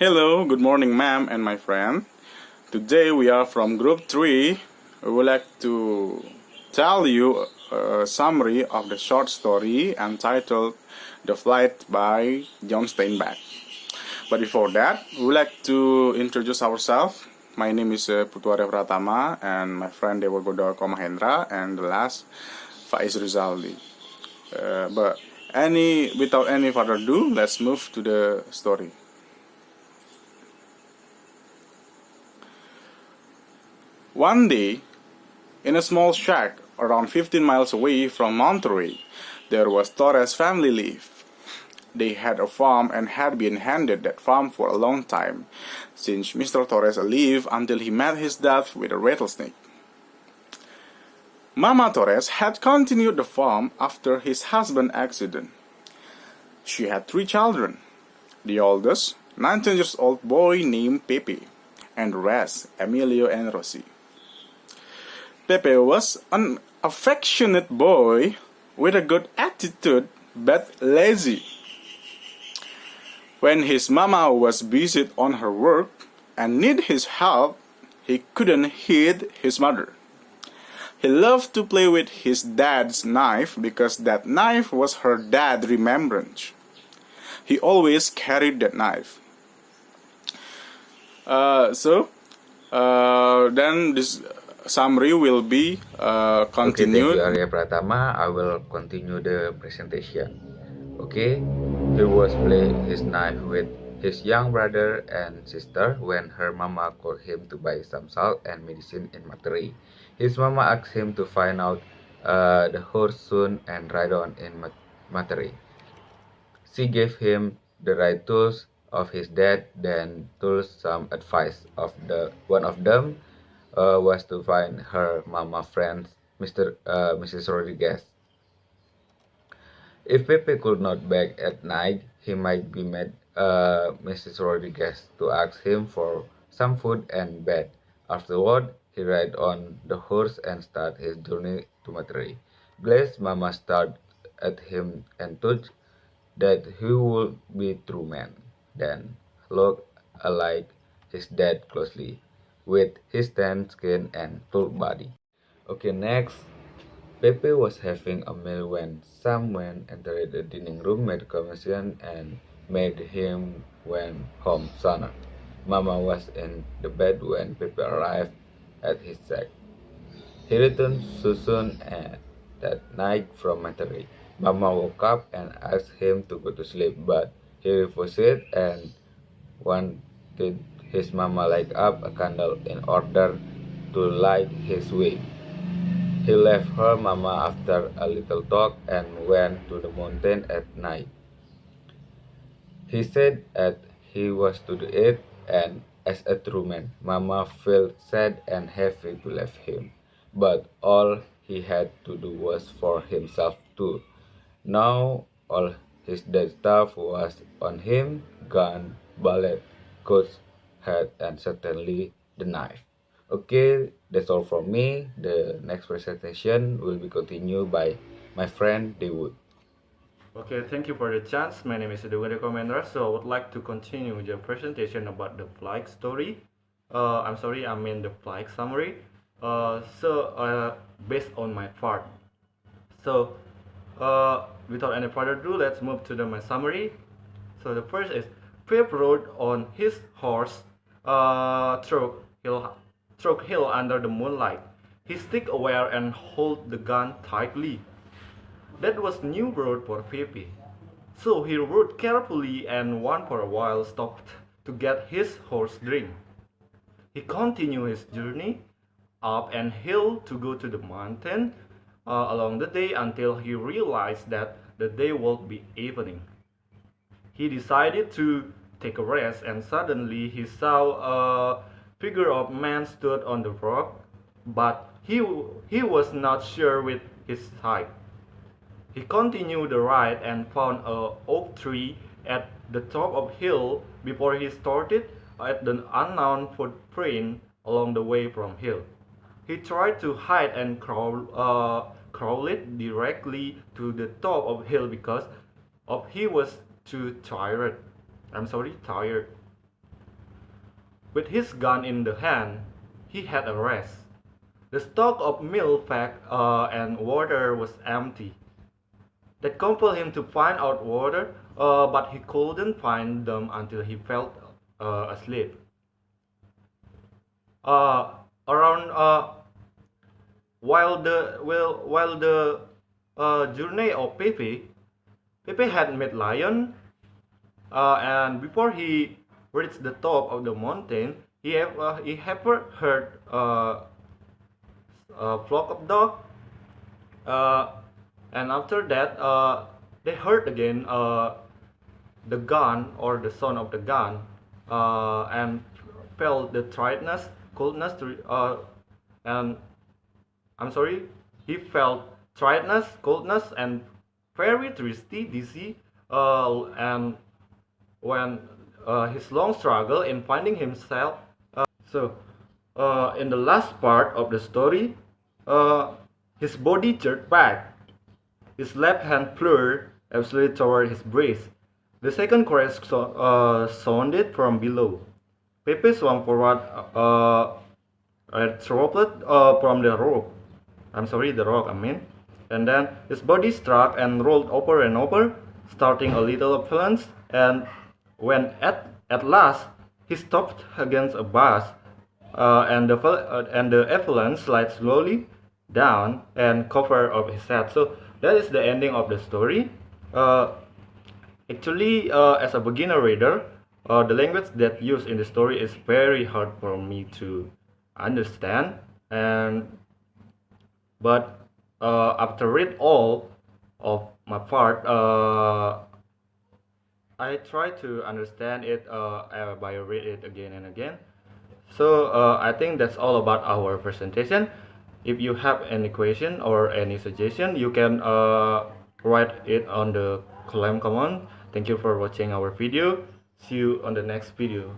Hello, good morning, ma'am and my friend. Today we are from Group 3. We would like to tell you a summary of the short story entitled The Flight by John Steinbeck. But before that, we would like to introduce ourselves. My name is Putuare Pratama and my friend Dewa Godoko Mahendra and the last Faiz Rizaldi. But without any further ado, let's move to the story. One day, in a small shack around 15 miles away from Monterey, there was Torres family live. They had a farm and had been handed that farm for a long time, since Mr. Torres lived until he met his death with a rattlesnake. Mama Torres had continued the farm after his husband's accident. She had 3 children. The oldest, 19 years old boy named Pepe, and the rest, Emilio and Rosie. Pepe was an affectionate boy with a good attitude but lazy. When his mama was busy on her work and needed his help, he couldn't heed his mother. He loved to play with his dad's knife because that knife was her dad's remembrance. He always carried that knife. Then this summary will be continued. Okay, thank you Arya Pratama. I will continue the presentation. Okay, he was playing his knife with his young brother and sister when her mama called him to buy some salt and medicine in Monterey. His mama asked him to find out the horse soon and ride on in Monterey. She gave him the right tools of his dad, then told some advice of one of them was to find her mama friend, Mrs. Rodriguez. If Pepe could not beg at night, he might be made Mrs. Rodriguez to ask him for some food and bed. Afterward, he ride on the horse and start his journey to Monterey. Blessed Mama stared at him and thought that he would be true man. Then looked alike his dad closely, with his tan skin and full body. Okay, next. Pepe was having a meal when someone entered the dining room, made commotion, and made him went home sooner. Mama was in the bed when Pepe arrived at his shack. He returned so soon that night from Monterey. Mama woke up and asked him to go to sleep, but he refused it and wanted his mama light up a candle in order to light his way. He left her mama after a little talk and went to the mountain at night. He said that he was to do it, and as a true man, Mama felt sad and heavy to leave him. But all he had to do was for himself too. Now all his dead stuff was on him: gun, bullet, coat, hat, and certainly the knife. Okay, that's all from me. The next presentation will be continued by my friend Dewood. Okay, thank you for the chance. My name is Dewa Commander. So I would like to continue the presentation about the flight story. The flight summary. Based on my part. So, without any further ado, let's move to my summary. So the first is Pip rode on his horse through hill under the moonlight. He stick aware and hold the gun tightly. That was new road for Pepe. So he rode carefully and once for a while stopped to get his horse drink. He continued his journey up and hill to go to the mountain along the day until he realized that the day would be evening. He decided to take a rest and suddenly he saw a figure of man stood on the rock, but he was not sure with his sight. He continued the ride and found an oak tree at the top of hill before he started at the unknown footprint along the way from hill. He tried to hide and crawl it directly to the top of hill because he was too tired. Tired. With his gun in the hand, he had a rest. The stock of milk and water was empty. That compelled him to find out water, but he couldn't find them until he fell asleep. Uh, around while the journey of Pepe had met lion, and before he reached the top of the mountain, he ever heard a flock of dogs, uh, and after that they heard again the gun or the sound of the gun, and felt the tiredness, coldness, and I'm sorry, he felt tiredness, coldness, and very thirsty, dizzy, and when his long struggle in finding himself. In the last part of the story, his body jerked back. His left hand flew absolutely toward his breast. The second chorus sounded from below. Pepe swung forward a droplet from the rope. The rock, And then his body struck and rolled over and over, starting a little avalanche. And when at last he stopped against a bus, and the avalanche slid slowly down and covered up his head. So that is the ending of the story. Actually, as a beginner reader, the language that used in the story is very hard for me to understand, but after read all of my part, I try to understand it by read it again and again. So I think that's all about our presentation. If you have any question or any suggestion, you can write it on the column comment. Thank you for watching our video. See you on the next video.